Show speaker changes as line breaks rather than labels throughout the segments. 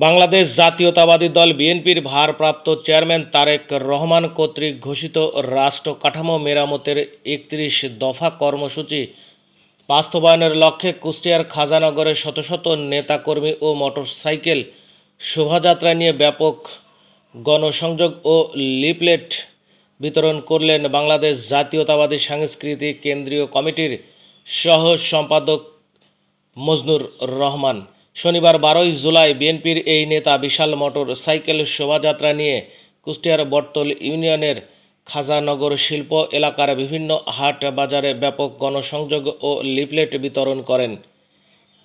বাংলাদেশ জাতীয়তাবাদী দল বিএনপির ভারপ্রাপ্ত চেয়ারম্যান তারেক রহমান কর্তৃক ঘোষিত রাষ্ট্র কাঠামো মেরামতের ৩১ দফা কর্মসূচি বাস্তবায়নের লক্ষ্যে কুষ্টিয়ার খাজানগরে শত শত নেতাকর্মী ও মোটরসাইকেল শোভাযাত্রা নিয়ে ব্যাপক গণসংযোগ ও লিফলেট বিতরণ করলেন বাংলাদেশ জাতীয়তাবাদী সাংস্কৃতিক কেন্দ্রীয় কমিটির সহ সম্পাদক মজনুর রহমান। শনিবার 12 জুলাই বিএনপির এই নেতা বিশাল মোটর সাইকেল শোভাযাত্রা নিয়ে কুষ্টিয়ার বটতল ইউনিয়নের খাজানগর শিল্প এলাকার বিভিন্ন হাট বাজারে ব্যাপক গণসংযোগ ও লিফলেট বিতরণ করেন।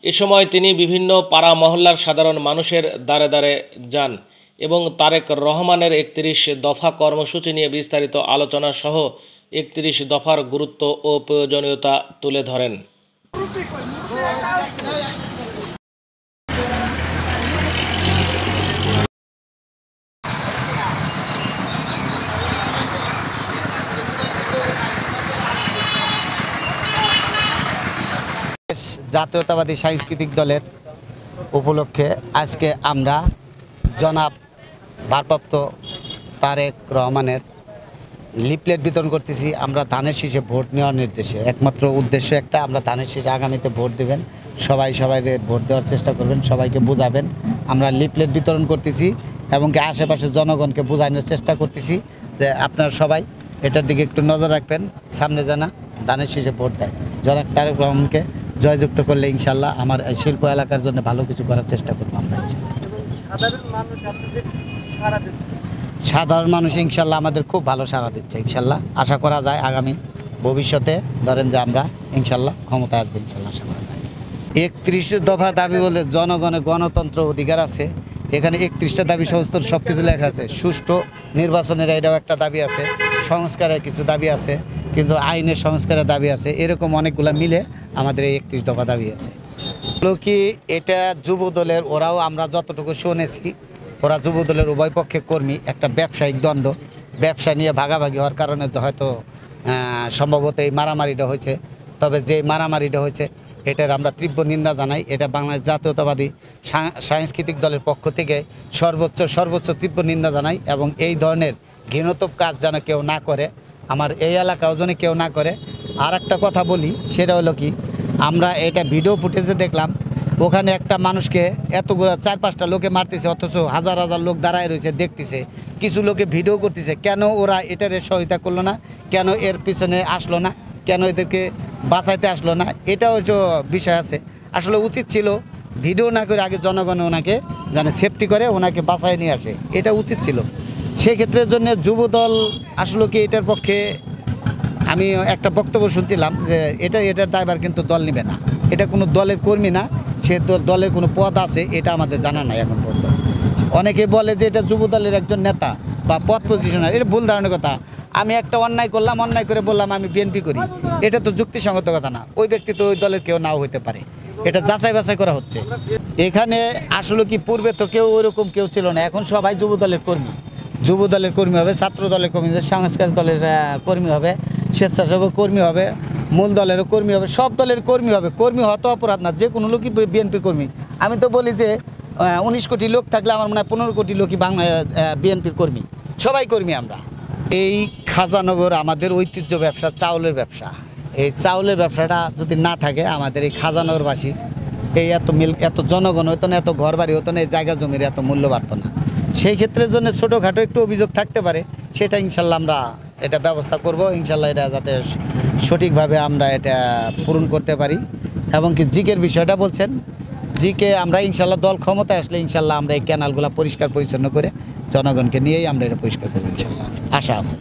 এ সময় তিনি বিভিন্ন পাড়া মহল্লার সাধারণ মানুষের দ্বারে দ্বারে যান এবং তারেক রহমানের ৩১ দফা কর্মসূচি নিয়ে বিস্তারিত আলোচনা সহ ৩১ দফার গুরুত্ব ও প্রয়োজনীয়তা তুলে ধরেন।
জাতীয়তাবাদী সাংস্কৃতিক দলের উপলক্ষে আজকে আমরা জনাব ভারপ্রাপ্ত তারেক রহমানের লিফলেট বিতরণ করতেছি। আমরা ধানের শীষে ভোট নেওয়ার নির্দেশে একমাত্র উদ্দেশ্য একটা, আমরা ধানের শীষে আগামীতে ভোট দেবেন, সবাইকে ভোট দেওয়ার চেষ্টা করবেন, সবাইকে বোঝাবেন। আমরা লিফলেট বিতরণ করতেছি এবং কি আশেপাশের জনগণকে বোঝানোর চেষ্টা করতেছি যে আপনারা সবাই এটার দিকে একটু নজর রাখবেন, সামনে জানা ধানের শীষে ভোট দেয়। জনাব তারেক রহমানকে জয়যুক্ত করলে ইনশাল্লাহ আমার শিল্প এলাকার জন্য ভালো কিছু করার চেষ্টা করবো আমরা। সাধারণ মানুষ ইনশাল্লাহ আমাদের খুব ভালো সাড়া দিচ্ছে। ইনশাল্লাহ আশা করা যায় আগামী ভবিষ্যতে ধরেন যে আমরা ইনশাল্লাহ ক্ষমতায় আসবো, ইনশাল্লাহ আশা করা যায়। ৩১ দফা দাবি বলে জনগণের গণতন্ত্র অধিকার আছে, এখানে ৩১টা দাবি সমস্ত সব কিছু লেখা আছে। সুষ্ঠু নির্বাচনের এটাও একটা দাবি আছে, সংস্কারের কিছু দাবি আছে, কিন্তু আইনের সংস্কারের দাবি আছে। এরকম অনেকগুলো মিলে আমাদের এই ৩১ দফা দাবি আছে। কি এটা যুব দলের, ওরাও আমরা যতটুকু শুনেছি ওরা যুব দলের উভয় পক্ষের কর্মী। একটা ব্যবসায়িক দ্বন্দ্ব, ব্যবসা নিয়ে ভাগাভাগি হওয়ার কারণে হয়তো সম্ভবত এই মারামারিটা হয়েছে। তবে যে মারামারিটা হয়েছে এটার আমরা তীব্র নিন্দা জানাই। এটা বাংলাদেশ জাতীয়তাবাদী সাংস্কৃতিক দলের পক্ষ থেকে সর্বোচ্চ তীব্র নিন্দা জানাই এবং এই ধরনের ঘৃণাত্মক কাজ যেন কেউ না করে, আমার এই এলাকাও যেন কেউ না করে। আর একটা কথা বলি, সেটা হলো কি, আমরা এটা ভিডিও ফুটেজে দেখলাম, ওখানে একটা মানুষকে এতগুলো 4-5টা লোকে মারতেছে, অথচ হাজার হাজার লোক দাঁড়ায় রয়েছে দেখতেছে, কিছু লোকে ভিডিও করতেছে। কেন ওরা এটার সহায়তা করলো না, কেন এর পিছনে আসলো না, কেন এদেরকে বাঁচাইতে আসলো না, এটাও বিষয় আছে। আসলে উচিত ছিল ভিডিও না করে আগে জনগণ ওনাকে যেন সেফটি করে ওনাকে বাঁচায় নিয়ে আসে, এটা উচিত ছিল। সেক্ষেত্রের জন্য যুবদল আসলে কি এটার পক্ষে আমি একটা বক্তব্য শুনছিলাম যে এটার দায়ভার কিন্তু দল নেবে না, এটা কোনো দলের কর্মী না, সে দলের কোনো পদ আছে এটা আমাদের জানা নাই এখন পর্যন্ত। অনেকে বলে যে এটা যুব দলের একজন নেতা বা পদ পজিশনার, এটা ভুল ধারণার কথা। আমি একটা অন্যায় করলাম, অন্যায় করে বললাম আমি বিএনপি করি, এটা তো যুক্তিসঙ্গত কথা না। ওই ব্যক্তি তো ওই দলের কেউ নাও হতে পারে, এটা যাচাই বাছাই করা হচ্ছে। এখানে আসলে কি পূর্বে তো কেউ ওইরকম কেউ ছিল না, এখন সবাই যুব দলের কর্মী। যুব দলের কর্মী হবে, ছাত্র দলের কর্মী, সাংস্কৃতিক দলের কর্মী হবে, স্বেচ্ছাসেবক কর্মী হবে, মূল দলেরও কর্মী হবে, সব দলের কর্মী হবে। কর্মী হওয়া তো অপরাধ না, যে কোনো লোকই বিএনপির কর্মী। আমি তো বলি যে 19 কোটি লোক থাকলে আমার মনে হয় 15 কোটি লোকই বিএনপির কর্মী, সবাই কর্মী আমরা। এই খাজানগর আমাদের ঐতিহ্য ব্যবসা, চাউলের ব্যবসা। এই চাউলের ব্যবসাটা যদি না থাকে আমাদের এই খাজানগরবাসী এই এত জনগণ হতো না, এত ঘর বাড়ি হতো না, এই জায়গা জমির এত মূল্য বাড়তো না। সেই ক্ষেত্রের জন্য ছোটোখাটো একটু অভিযোগ থাকতে পারে, সেটা ইনশাল্লাহ আমরা এটা ব্যবস্থা করব। ইনশাল্লাহ এটা যাতে সঠিকভাবে আমরা এটা পূরণ করতে পারি। এবং কি জিকের বিষয়টা বলছেন, জিকে আমরা ইনশাল্লাহ দল ক্ষমতায় আসলে ইনশাল্লাহ আমরা এই ক্যানালগুলো পরিষ্কার পরিচ্ছন্ন করে জনগণকে নিয়েই আমরা এটা পরিষ্কার করবো, ইনশাল্লাহ আশা আছে।